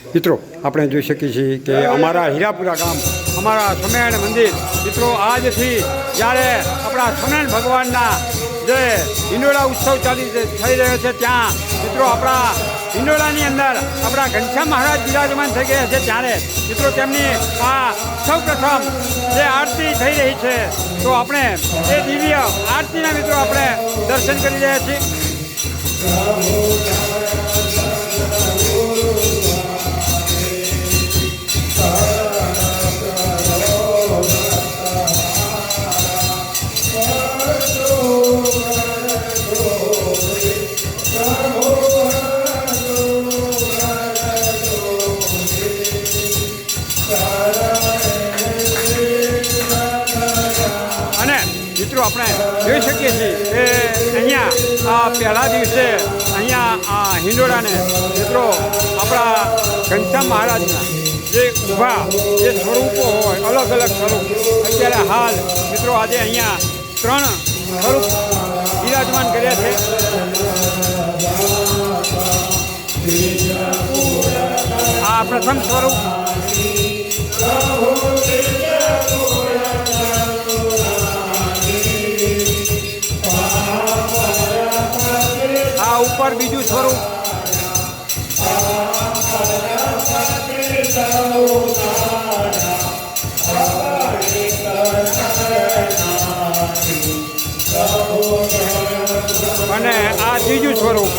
મિત્રો આપણે જોઈ શકીએ છીએ કે અમારા હીરાપુરા ગામ અમારા સ્વામિનારાયણ મંદિર મિત્રો આજથી જ્યારે આપણા સ્વામિનારાયણ ભગવાનના જે હિંડોળા ઉત્સવ થઈ રહ્યો છે ત્યાં મિત્રો આપણા હિંડોળાની અંદર આપણા ઘનશ્યામ મહારાજ બિરાજમાન થઈ ગયા છે ત્યારે મિત્રો તેમની આ સૌ પ્રથમ જે આરતી થઈ રહી છે તો આપણે એ દિવ્ય આરતીના મિત્રો આપણે દર્શન કરી રહ્યા છીએ. અને મિત્રો આપણે જોઈ શકીએ છીએ કે અહીંયા આ પહેલા દિવસે અહીંયા આ હિંડોળાને મિત્રો આપણા ઘનશ્યામ મહારાજના જે ઊભા જે સ્વરૂપો હોય અલગ અલગ સ્વરૂપ અત્યારે હાલ મિત્રો આજે અહીંયા 3 સ્વરૂપ બિરાજમાન કર્યા છે. આ પ્રથમ સ્વરૂપ આ ઉપર બીજું સ્વરૂપ અને આ ત્રીજું સ્વરૂપ.